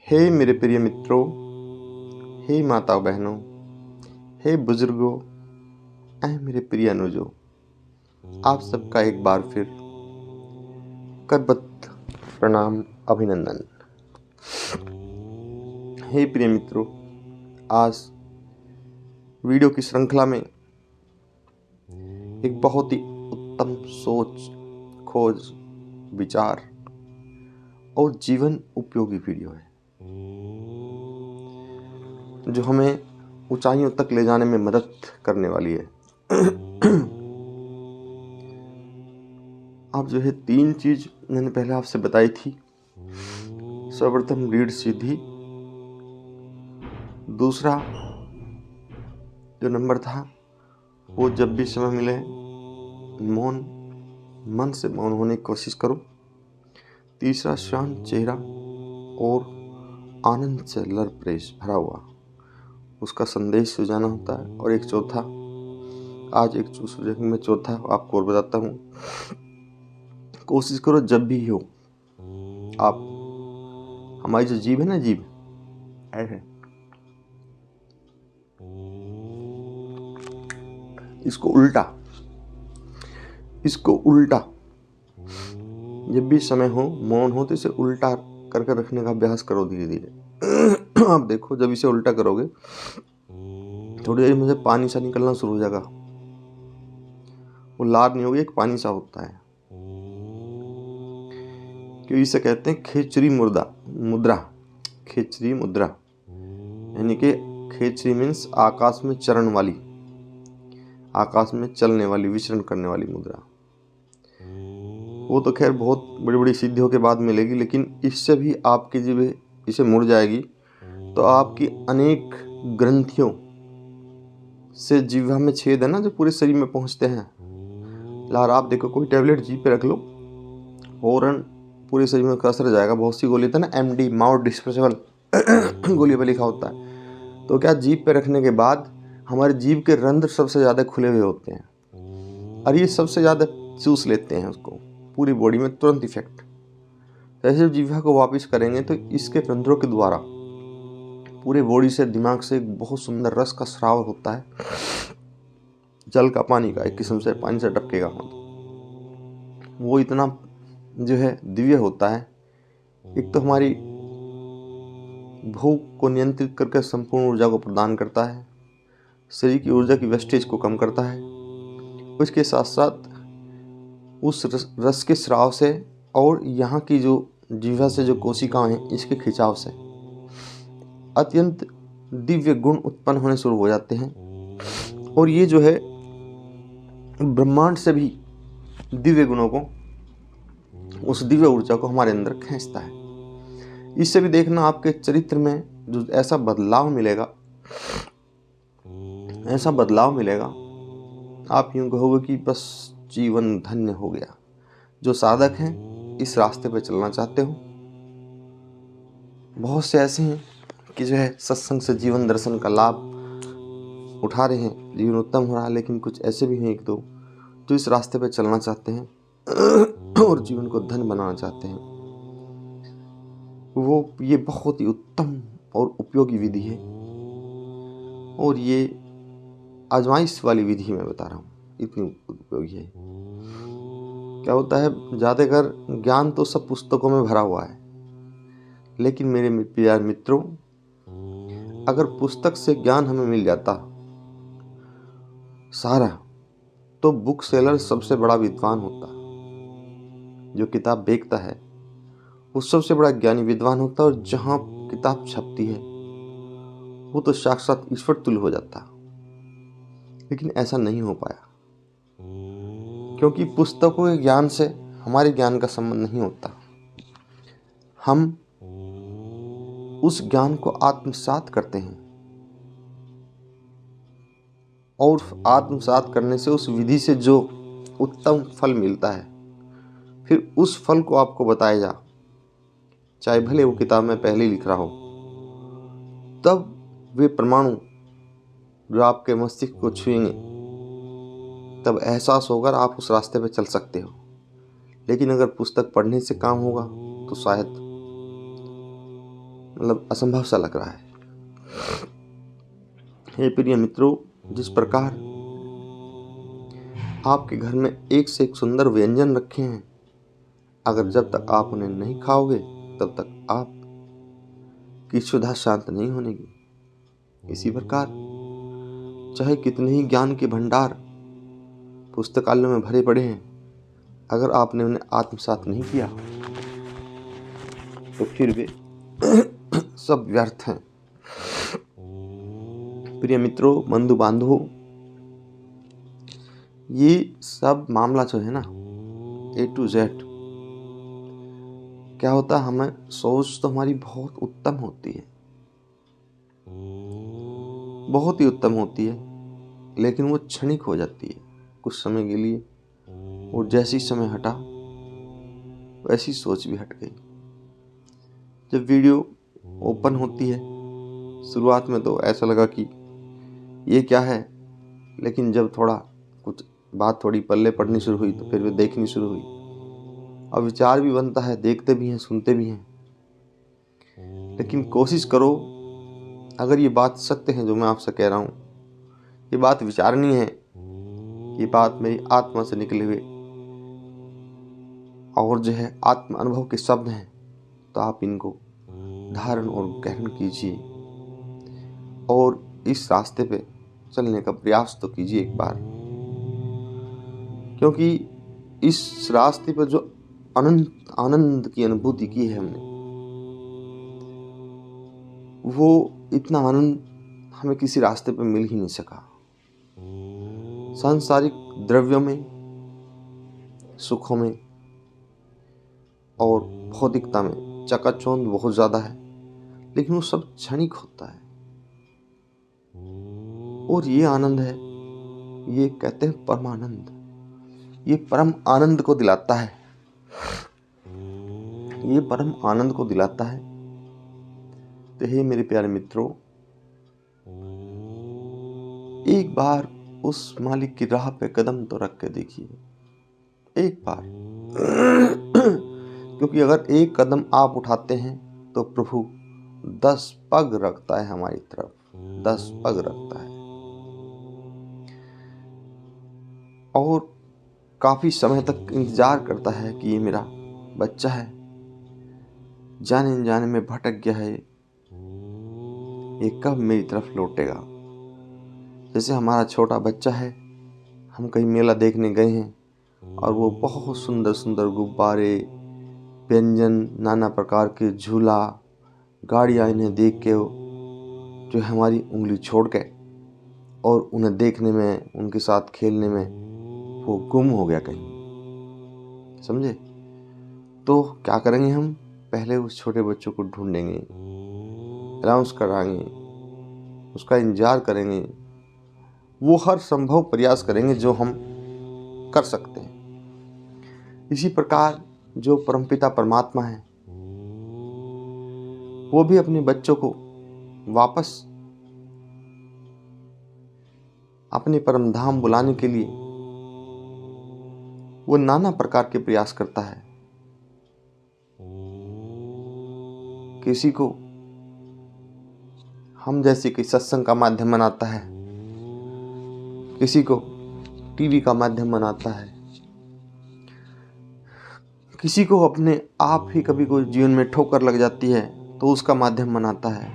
हे मेरे प्रिय मित्रों, हे माताओं बहनों, हे बुजुर्गों, ऐ मेरे प्रिय अनुजों, आप सबका एक बार फिर करबद्ध प्रणाम, अभिनंदन। हे प्रिय मित्रों, आज वीडियो की श्रृंखला में एक बहुत ही उत्तम सोच, खोज, विचार और जीवन उपयोगी वीडियो है जो हमें ऊंचाइयों तक ले जाने में मदद करने वाली है। अब जो है 3 चीज मैंने पहले आपसे बताई थी। सर्वप्रथम रीढ़ सीधी, दूसरा जो नंबर था वो जब भी समय मिले मन से मौन होने की कोशिश करो, तीसरा शांत चेहरा और आनंद से लरप्रेश भरा हुआ उसका संदेश सुझाना होता है, और एक चौथा, आज एक मैं चौथा आपको और बताता हूँ। कोशिश करो जब भी हो आप, हमारी जो जीभ है ना, जीभ है, इसको उल्टा जब भी समय हो, मौन हो, तो इसे उल्टा करके रखने का अभ्यास करो धीरे धीरे। आप देखो, जब इसे उल्टा करोगे थोड़ी देर में पानी सा निकलना शुरू हो जाएगा। वो लार नहीं होगी, एक पानी सा होता है, क्योंकि इसे कहते हैं खेचरी मुद्रा। खेचरी मुद्रा यानी कि खेचरी मीन्स आकाश में चरण वाली, आकाश में चलने वाली, विचरण करने वाली मुद्रा। वो तो खैर बहुत बड़ी बड़ी सिद्धियों के बाद मिलेगी, लेकिन इससे भी आपकी जीभ इसे मुड़ जाएगी तो आपकी अनेक ग्रंथियों से, जीवा में छेद है ना जो पूरे शरीर में पहुंचते हैं, लार आप देखो, कोई टैबलेट जीभ पे रख लो फौरन पूरे शरीर में कसर जाएगा। बहुत सी गोली था ना, MD माउथ डिस्पोजेबल गोली पे लिखा होता है। तो क्या जीभ पे रखने के बाद हमारे जीभ के रंध्र सबसे ज़्यादा खुले हुए होते हैं और ये सबसे ज़्यादा चूस लेते हैं उसको, पूरी बॉडी में तुरंत इफेक्ट। ऐसे जीवा को वापस करेंगे तो इसके रंध्रों के द्वारा पूरे बॉडी से, दिमाग से एक बहुत सुंदर रस का स्राव होता है, जल का, पानी का, एक किस्म से पानी से टपकेगा। वो इतना जो है दिव्य होता है। एक तो हमारी भूख को नियंत्रित करके संपूर्ण ऊर्जा को प्रदान करता है, शरीर की ऊर्जा की वेस्टेज को कम करता है। उसके साथ साथ उस रस के स्राव से और यहाँ की जो जीवा से जो कोशिकाएं हैं, इसके खिंचाव से अत्यंत दिव्य गुण उत्पन्न होने शुरू हो जाते हैं। और ये जो है ब्रह्मांड से भी दिव्य गुणों को, उस दिव्य ऊर्जा को हमारे अंदर खींचता है। इससे भी देखना आपके चरित्र में जो ऐसा बदलाव मिलेगा, आप यूं कहोगे कि बस जीवन धन्य हो गया। जो साधक हैं, इस रास्ते पर चलना चाहते हो, बहुत से ऐसे हैं कि जो है सत्संग से जीवन दर्शन का लाभ उठा रहे हैं, जीवन उत्तम हो रहा है, लेकिन कुछ ऐसे भी हैं एक दो जो इस रास्ते पर चलना चाहते हैं और जीवन को धन बनाना चाहते हैं। ये बहुत ही उत्तम और उपयोगी विधि है, और ये आजमाइश वाली विधि मैं बता रहा हूँ, इतनी उपयोगी है। क्या होता है, ज़्यादातर ज्ञान तो सब पुस्तकों में भरा हुआ है, लेकिन मेरे प्यारे मित्रों, अगर पुस्तक से ज्ञान हमें मिल जाता सारा, तो बुक सेलर सबसे बड़ा विद्वान होता। जो किताब बेचता है वो सबसे बड़ा ज्ञानी विद्वान होता, और जहाँ किताब छपती है वो तो साक्षात ईश्वर तुल्य हो जाता। लेकिन ऐसा नहीं हो पाया, क्योंकि पुस्तकों के ज्ञान से हमारे ज्ञान का संबंध नहीं होता। हम उस ज्ञान को आत्मसात करते हैं, और आत्मसात करने से उस विधि से जो उत्तम फल मिलता है, फिर उस फल को आपको बताया जा, चाहे भले वो किताब में पहले ही लिख रहा हो, तब वे परमाणु जो आपके मस्तिष्क को छुएंगे, तब एहसास होगा, आप उस रास्ते पर चल सकते हो। लेकिन अगर पुस्तक पढ़ने से काम होगा तो शायद मतलब असंभव सा लग रहा है। हे प्रिय मित्रों, जिस प्रकार आपके घर में एक से एक सुंदर व्यंजन रखे हैं, अगर जब तक आप उन्हें नहीं खाओगे तब तक आप की क्षुधा शांत नहीं होगी। इसी प्रकार चाहे कितने ही ज्ञान के भंडार पुस्तकालयों में भरे पड़े हैं, अगर आपने उन्हें आत्मसात नहीं किया तो फिर वे सब व्यर्थ हैं। प्रिय मित्रों, बंधु बांधवों, ये सब मामला जो है ना, A to Z, क्या होता है, हमें सोच तो हमारी बहुत उत्तम होती है, बहुत ही उत्तम होती है, लेकिन वो क्षणिक हो जाती है कुछ समय के लिए, और जैसी समय हटा वैसी सोच भी हट गई। जब वीडियो ओपन होती है, शुरुआत में तो ऐसा लगा कि ये क्या है, लेकिन जब थोड़ा कुछ बात थोड़ी पल्ले पड़नी शुरू हुई तो फिर वे देखनी शुरू हुई। अब विचार भी बनता है, देखते भी हैं, सुनते भी हैं, लेकिन कोशिश करो, अगर ये बात सत्य है जो मैं आपसे कह रहा हूँ, ये बात विचारनीय है, ये बात मेरी आत्मा से निकले हुए और जो है आत्म अनुभव के शब्द हैं, तो आप इनको धारण और ग्रहण कीजिए और इस रास्ते पे चलने का प्रयास तो कीजिए एक बार, क्योंकि इस रास्ते पर जो आनंद की अनुभूति की है हमने, वो इतना आनंद हमें किसी रास्ते पर मिल ही नहीं सका। सांसारिक द्रव्यों में, सुखों में और भौतिकता में चकाचौंध बहुत ज्यादा है, लेकिन वो सब क्षणिक होता है। और ये आनंद है, ये कहते हैं परमानंद, ये परम आनंद को दिलाता है, ये परम आनंद को दिलाता है। तो हे मेरे प्यारे मित्रों, एक बार उस मालिक की राह पे कदम तो रख के देखिए, एक बार। क्योंकि अगर एक कदम आप उठाते हैं तो प्रभु 10 पग रखता है हमारी तरफ, 10 पग रखता है, और काफी समय तक इंतजार करता है कि ये मेरा बच्चा है, जाने अनजाने में भटक गया है, ये कब मेरी तरफ लौटेगा। जैसे हमारा छोटा बच्चा है, हम कहीं मेला देखने गए हैं और वो बहुत सुंदर सुंदर गुब्बारे, व्यंजन, नाना प्रकार के झूला, गाड़ियाँ, इन्हें देख के जो हमारी उंगली छोड़ के और उन्हें देखने में, उनके साथ खेलने में वो गुम हो गया कहीं, समझे। तो क्या करेंगे हम, पहले उस छोटे बच्चों को ढूंढेंगे, अनाउंस कराएंगे, उसका इंतजार करेंगे, वो हर संभव प्रयास करेंगे जो हम कर सकते हैं। इसी प्रकार जो परमपिता परमात्मा है, वो भी अपने बच्चों को वापस अपने परम धाम बुलाने के लिए वो नाना प्रकार के प्रयास करता है। किसी को हम जैसे कि सत्संग का माध्यम बनाता है, किसी को टीवी का माध्यम बनाता है, किसी को अपने आप ही कभी कोई जीवन में ठोकर लग जाती है तो उसका माध्यम बनाता है,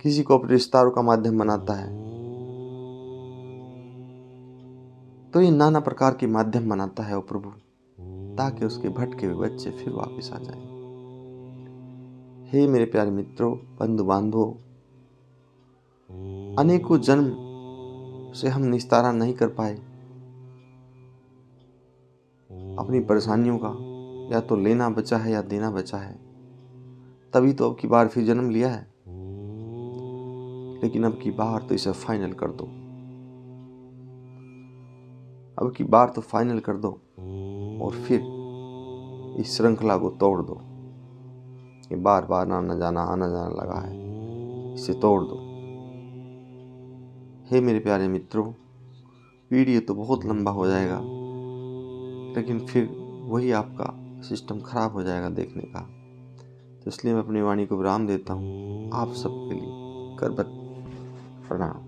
किसी को अपने रिश्तेदारों का माध्यम बनाता है। तो ये नाना प्रकार के माध्यम बनाता है वो प्रभु, ताकि उसके भटके हुए बच्चे फिर वापस आ जाएं। हे मेरे प्यारे मित्रों, बंधु बांधवों, अनेकों जन्म से हम निस्तारा नहीं कर पाए अपनी परेशानियों का, या तो लेना बचा है या देना बचा है, तभी तो अब की बार फिर जन्म लिया है। लेकिन अब की बार तो इसे फाइनल कर दो, अब की बार तो फाइनल कर दो और फिर इस श्रृंखला को तोड़ दो। ये बार बार आना जाना लगा है, इसे तोड़ दो। हे मेरे प्यारे मित्रों, वीडियो तो बहुत लंबा हो जाएगा, लेकिन फिर वही आपका सिस्टम खराब हो जाएगा देखने का। इसलिए मैं अपनी वाणी को विराम देता हूँ। आप सबके लिए करबत प्रणाम।